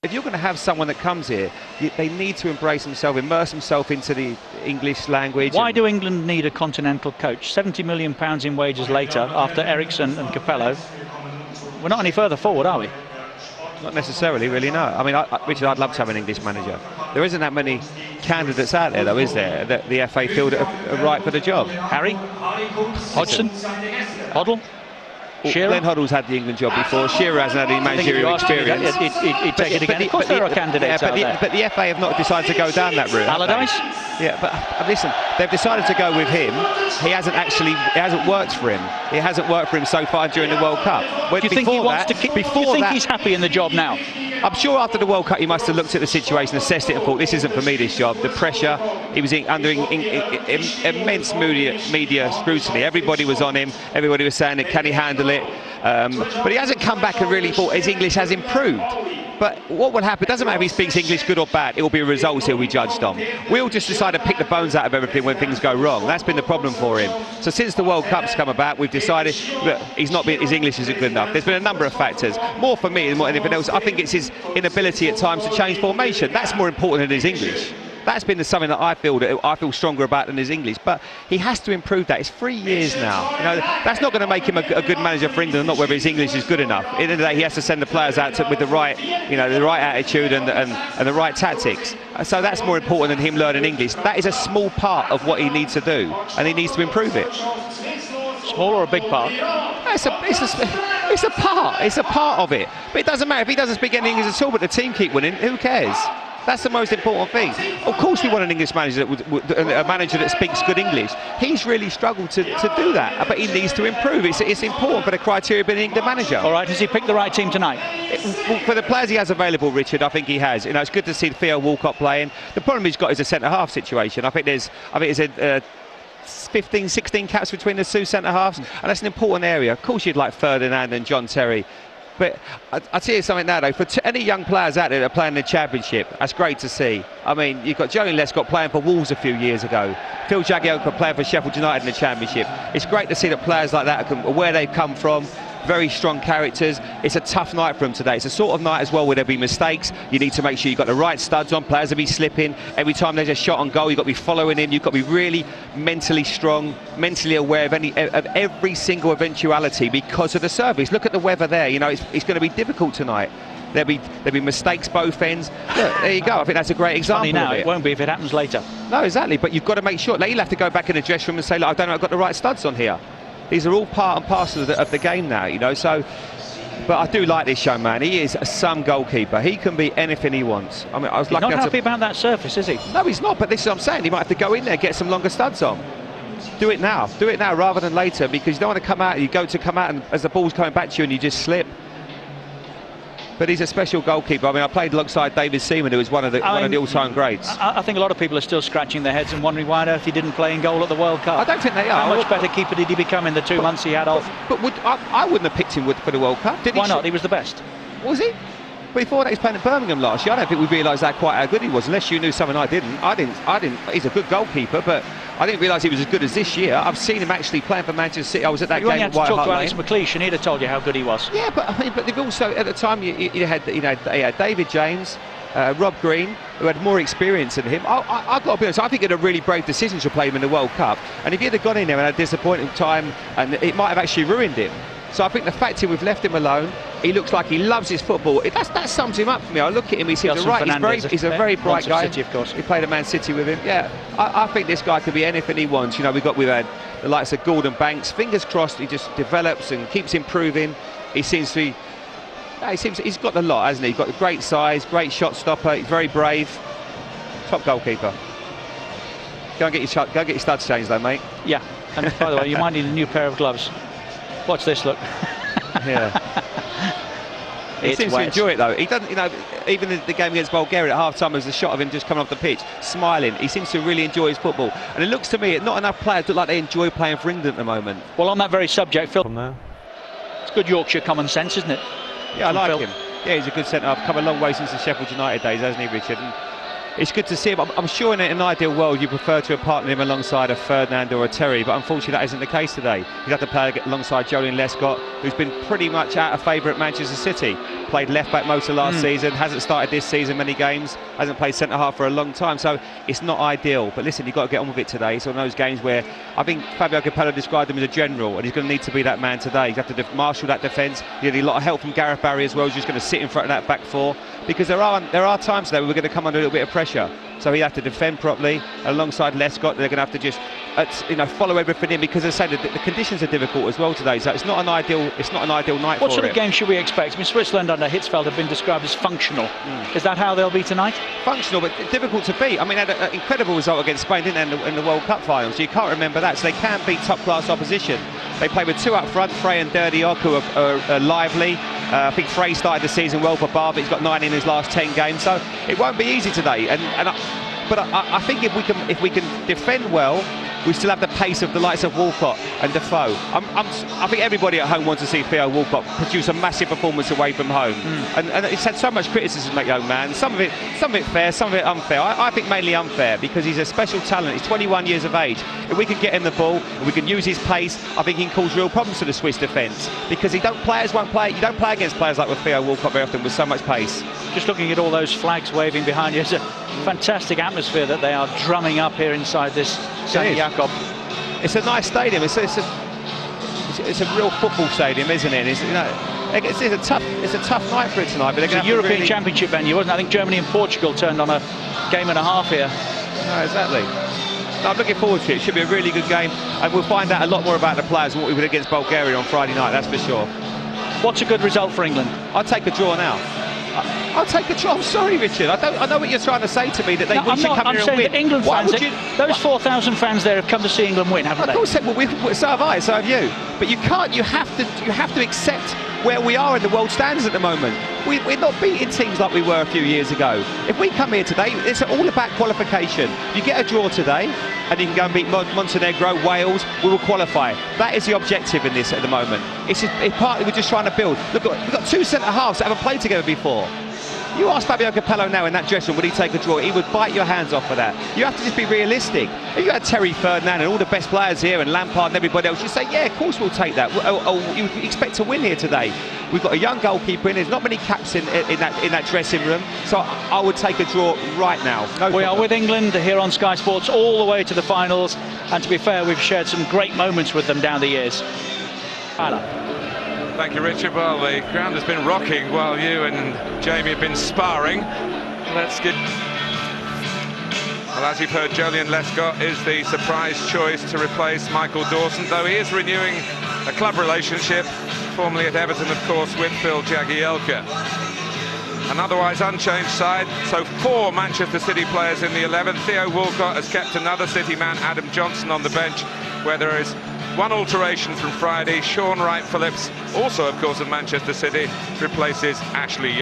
If you're going to have someone that comes here, they need to embrace themselves, immerse themselves into the English language. Why do England need a continental coach? £70 million in wages later, after Ericsson and Capello. We're not any further forward, are we? Not necessarily, really, no. I mean, Richard, I'd love to have an English manager. There isn't that many candidates out there, though, is there, that the FA feel that are right for the job? Harry? Hodgson? Hoddle? Shearer? Glenn Hoddle's had the England job before. Shearer hasn't had any managerial experience. He'd take it again. Of course there are candidates out there. But the FA have not decided to go down that route. Allardyce? Yeah, but listen, they've decided to go with him. It hasn't worked for him. It hasn't worked for him so far during the World Cup. Do you think he wants to keep? Do you think he's happy in the job now? I'm sure after the World Cup he must have looked at the situation, assessed it and thought, this isn't for me, this job. The pressure, he was under immense media scrutiny. Everybody was on him. Everybody was saying, can he handle it? But he hasn't come back and really thought his English has improved. But what will happen, it doesn't matter if he speaks English good or bad, it will be results he'll be judged on. We'll just decide to pick the bones out of everything when things go wrong. That's been the problem for him. So since the World Cup's come about, we've decided that his English isn't good enough. There's been a number of factors. More for me than more anything else, I think it's his inability at times to change formation. That's more important than his English. That's been something that I feel stronger about than his English. But he has to improve that. It's 3 years now. You know, that's not going to make him a good manager for England, not whether his English is good enough. At the end of the day, he has to send the players out with the right, the right attitude and the right tactics. So that's more important than him learning English. That is a small part of what he needs to do, and he needs to improve it. Small or a big part? It's a part. It's a part of it. But it doesn't matter if he doesn't speak any English at all. But the team keep winning. Who cares? That's the most important thing. Of course we want an English manager, a manager that speaks good English. He's really struggled to do that, but he needs to improve. It's important for the criteria of being an England manager. All right, has he picked the right team tonight? For the players he has available, Richard, I think he has. It's good to see Theo Walcott playing. The problem he's got is a centre-half situation. I think there's 15, 16 caps between the two centre-halves, and that's an important area. Of course you'd like Ferdinand and John Terry. But I'll tell you something now, though, for any young players out there that are playing the Championship, that's great to see. I mean, you've got Joey Lescott playing for Wolves a few years ago. Phil Jagielka playing for Sheffield United in the Championship. It's great to see that players like that, where they've come from, very strong characters. It's a tough night for them today. It's a sort of night as well where there'll be mistakes. You need to make sure you've got the right studs on. Players will be slipping. Every time there's a shot on goal, you've got to be following in. You've got to be really mentally strong, mentally aware of every single eventuality because of the service. Look at the weather there. It's going to be difficult tonight. There'll be mistakes both ends. Look, there you go. I think that's a great example. Funny now, of it. It won't be if it happens later. No, exactly. But you've got to make sure. Like, you'll have to go back in the dressing room and say, look, I don't know, I've got the right studs on here. These are all part and parcel of the game now, So, but I do like this young man. He is some goalkeeper. He can be anything he wants. I mean, I was lucky. He's not happy about that surface, is he? No, he's not. But this is what I'm saying. He might have to go in there, get some longer studs on. Do it now. Do it now rather than later, because you don't want to come out. You come out, and as the ball's coming back to you, and you just slip. But he's a special goalkeeper. I mean, I played alongside David Seaman, who was one of the all-time greats. I think a lot of people are still scratching their heads and wondering why on earth he didn't play in goal at the World Cup. I don't think they are. How much better keeper did he become in the 2 months he had off? But I wouldn't have picked him for the World Cup. Why not? He was the best. Was he? Before that, he was playing at Birmingham last year. I don't think we realised quite how good he was, unless you knew something I didn't. I didn't. He's a good goalkeeper, but I didn't realise he was as good as this year. I've seen him actually playing for Manchester City. I was at that game at White Hart Lane. You only had to talk to Alex McLeish, and he'd have told you how good he was. Yeah, but they've also at the time you had David James, Rob Green, who had more experience than him. I've got to be honest. I think it a really brave decision to play him in the World Cup. And if he'd have gone in there and had a disappointing time, and it might have actually ruined him. So I think the fact that we've left him alone, he looks like he loves his football. That sums him up for me. I look at him, he seems right. He's a very bright guy. City, of course. He played at Man City with him. Yeah, I think this guy could be anything he wants. We've had the likes of Gordon Banks. Fingers crossed, he just develops and keeps improving. He seems to be. He's got the lot, hasn't he? He's got the great size, great shot stopper. He's very brave. Top goalkeeper. Go and get your studs changed, though, mate. Yeah. And by the way, you might need a new pair of gloves. Watch this, look. Yeah. He seems to enjoy it, though. He doesn't, even the game against Bulgaria at half-time, there's a shot of him just coming off the pitch, smiling. He seems to really enjoy his football. And it looks to me, not enough players look like they enjoy playing for England at the moment. Well, on that very subject, Phil, from there. It's good Yorkshire common sense, isn't it? Yeah, I like him. Yeah, he's a good centre-half. Come a long way since the Sheffield United days, hasn't he, Richard? And it's good to see him. I'm sure in an ideal world you prefer to have partnered him alongside a Ferdinand or a Terry, but unfortunately that isn't the case today. He's had to play alongside Joleon Lescott, who's been pretty much out of favour at Manchester City. Played left back most of last season, hasn't started this season many games, hasn't played centre half for a long time, so it's not ideal. But listen, you've got to get on with it today. It's one of those games where I think Fabio Capello described him as a general, and he's going to need to be that man today. He's going to have to marshal that defence. You need a lot of help from Gareth Barry as well, who's just going to sit in front of that back four, because there are times today where we're going to come under a little bit of pressure. So he'll have to defend properly alongside Lescott. They're going to have to just follow everything in, because as I say, the conditions are difficult as well today. So it's not an ideal night for it. What sort of game should we expect? I mean, Switzerland under Hitzfeld have been described as functional. Is that how they'll be tonight? Functional, but difficult to beat. I mean, they had an incredible result against Spain, didn't they, in the World Cup final? So you can't remember that. So they can beat top-class opposition. They play with two up front, Frey and Diop, who are lively. I think Frey started the season well for Bath. He's got 9 in his last 10 games, so it won't be easy today. But I think if we can defend well, we still have the pace of the likes of Walcott and Defoe. I think everybody at home wants to see Theo Walcott produce a massive performance away from home, and it's had so much criticism, that young man. Some of it fair, some of it unfair. I think mainly unfair, because he's a special talent. He's 21 years of age. If we can get him the ball and we can use his pace, I think he can cause real problems to the Swiss defence, because players won't play. You don't play against players like with Theo Walcott very often with so much pace. Just looking at all those flags waving behind you, it's a fantastic atmosphere that they are drumming up here inside this St. Jakob. It's a nice stadium. It's a real football stadium, isn't it? It's a tough night for it tonight. But it's a European Championship venue, wasn't it? I think Germany and Portugal turned on a game and a half here. No, exactly. No, I'm looking forward to it. It should be a really good game, and we'll find out a lot more about the players and what we did against Bulgaria on Friday night. That's for sure. What's a good result for England? I'll take a draw now. I'll take a draw. I'm sorry, Richard. I know what you're trying to say to me, that we should come here and win. That England fans, those 4,000 fans there have come to see England win, haven't they? Of course, well, so have I, so have you. But you can't. You have to accept where we are in the world standards at the moment. We're not beating teams like we were a few years ago. If we come here today, it's all about qualification. You get a draw today, and you can go and beat Montenegro, Wales, we will qualify. That is the objective in this at the moment. It's partly we're just trying to build. Look, we've got two centre-halves that haven't played together before. You ask Fabio Capello now in that dressing room, would he take a draw? He would bite your hands off for that. You have to just be realistic. If you had Terry, Ferdinand and all the best players here, and Lampard and everybody else, you say, yeah, of course we'll take that. You expect to win here today. We've got a young goalkeeper in. There's not many caps in that dressing room, so I would take a draw right now. We are with England here on Sky Sports all the way to the finals, and to be fair, we've shared some great moments with them down the years. Thank you, Richard. Well, the ground has been rocking while you and Jamie have been sparring. Let's get... Well, as you've heard, Joleon Lescott is the surprise choice to replace Michael Dawson, though he is renewing a club relationship, formerly at Everton, of course, with Phil Jagielka. An otherwise unchanged side, so 4 Manchester City players in the 11. Theo Walcott has kept another City man, Adam Johnson, on the bench, where there is one alteration from Friday. Sean Wright-Phillips, also of course of Manchester City, replaces Ashley Young.